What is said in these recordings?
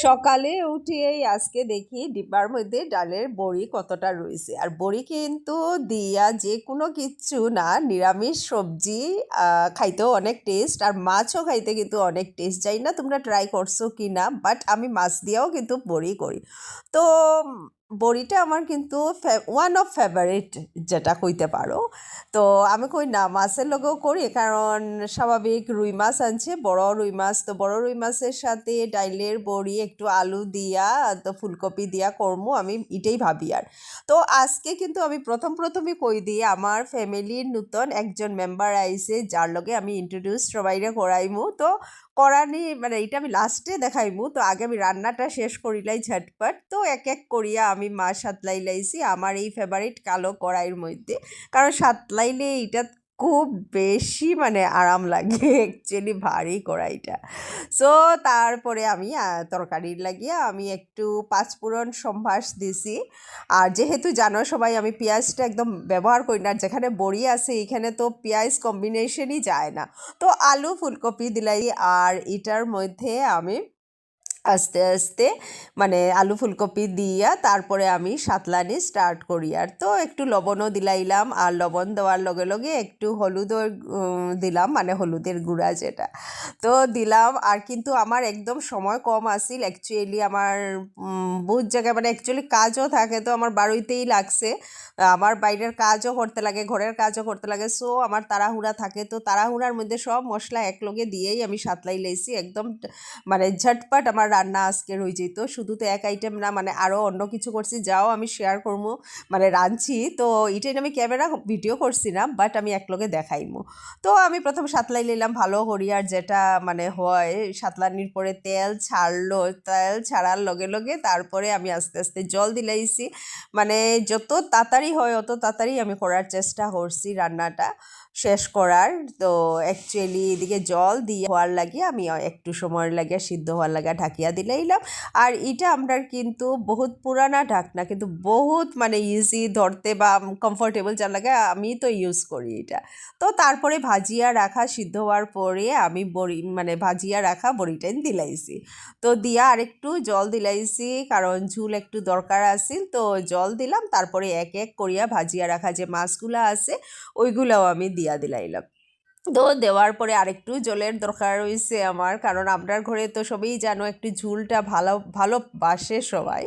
সকালে উঠেই আজকে দেখি ডিব্বার মধ্যে ডালের বড়ি কতটা রয়েছে। আর বড়ি কিন্তু দিয়া যে কোনো কিচ্ছু না, নিরামিষ সবজি খাইতেও অনেক টেস্ট, আর মাছও খাইতে কিন্তু অনেক টেস্ট। জানি না তোমরা ট্রাই করছো কি না, বাট আমি মাছ দিয়েও কিন্তু বড়ি করি। তো বড়িটা আমার কিন্তু ওয়ান অফ ফেভারিট যেটা কইতে পারো। তো আমি কই না মাছের লগেও করি, কারণ স্বাভাবিক রুই মাছ আনছে, বড় রুই মাছ, তো বড় রুই মাছের সাথে ডাইলের বড়ি একটু আলু দিয়া তো ফুলকপি দিয়া করমু, আমি এটাই ভাবি। আর তো আজকে কিন্তু আমি প্রথমই কই দিই, আমার ফ্যামিলির নতুন একজন মেম্বার আইছে, যার লগে আমি ইন্ট্রোডিউস সবাইরে করাইমু। তো করানি মানে এটা আমি লাস্টে দেখাইমু, তো আগে আমি রান্নাটা শেষ করিলাই ঝটপট। তো এক এক করিয়া আমি মাছ সাতলাই লাইছি আমার এই ফেভারিট কালো কড়াইয়ের মধ্যে, কারণ সাতলাইলে এটা খুব বেশি মানে আরাম লাগে অ্যাকচুয়ালি ভারী কড়াইটা। সো তারপরে আমি তরকারির লাগিয়া আমি একটু পাঁচফোড়ন সম্ভাস দিছি। আর যেহেতু জানো সবাই আমি পেঁয়াজটা একদম ব্যবহার করি না, যেখানে বড়ি আছে এখানে তো পেঁয়াজ কম্বিনেশনই যায় না। তো আলু ফুলকপি দিলাই, আর এটার মধ্যে আমি আস্তে আস্তে মানে আলু ফুলকপি দিয়া তারপরে আমি সাতলানি স্টার্ট করি। আর তো একটু লবণও দিলাইলাম, আর লবণ দেওয়ার লগে লগে একটু হলুদও দিলাম, মানে হলুদের গুঁড়া যেটা, তো দিলাম। আর কিন্তু আমার একদম সময় কম আসিল অ্যাকচুয়ালি, আমার বহুত জায়গায় মানে অ্যাকচুয়ালি কাজও থাকে, তো আমার বাড়িতেই লাগছে, আমার বাইরের কাজও করতে লাগে, ঘরের কাজও করতে লাগে। সো আমার তাড়াহুড়া থাকে, তো তাড়াহুড়ার মধ্যে সব মশলা একলগে দিয়েই আমি সাতলাই লেছি একদম, মানে ঝটপট আমার রান্না আজকের হয়ে যেত। শুধু তো এক আইটেম না, মানে আরও অন্য কিছু করছি, যাও আমি শেয়ার করবো, মানে রাঁধছি। তো এটাই আমি ক্যামেরা ভিডিও করছি না, বাট আমি একলগে দেখাইমু। তো আমি প্রথম সাতলাই নিলাম ভালো হরিয়ার যেটা মানে হয়, সাতলানির পরে তেল ছাড়লো, তেল ছাড়ার লগে লগে তারপরে আমি আস্তে আস্তে জল দিলাইছি, মানে যত তাড়াতাড়ি হয় অত তাড়াতাড়ি আমি করার চেষ্টা করছি রান্নাটা শেষ করার। তো অ্যাকচুয়ালি এদিকে জল দিয়ে হওয়ার লাগে আমি একটু সময় লাগে সিদ্ধ হওয়ার লাগে ঢাকিয়া দিলাইলাম। আর এটা আমরা কিন্তু বহুত পুরানা ঢাকনা, কিন্তু বহুত মানে ইজি ধরতে বা কমফোর্টেবল যার লাগে আমি তো ইউজ করি এটা। তো তারপরে ভাজিয়া রাখা সিদ্ধ হওয়ার পরে আমি বড়ি মানে ভাজিয়া রাখা বড়িটাই দিলাইছি। তো দিয়া আরেকটু জল দিলাইছি, কারণ ঝুল একটু দরকার আছিল, তো জল দিলাম। তারপরে এক এক করিয়া ভাজিয়া রাখা যে মাছগুলো আছে ওইগুলোও আমি দিয়া দিলাইলাম। তো দেওয়ার পরে আরেকটু জলের দরকার হয়েছে আমার, কারণ আপনার ঘরে তো সবই জানো একটু ঝুলটা ভালো ভালোবাসে সবাই।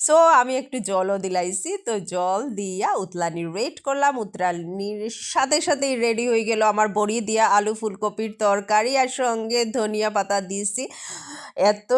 সো আমি একটু জলও দিলাইছি, তো জল দিয়া উতলানির ওয়েট করলাম। উতলানির সাথে সাথেই রেডি হয়ে গেল আমার বড়ি দিয়া আলু ফুলকপির তরকারি, আর সঙ্গে ধনিয়া পাতা দিয়েছি। এত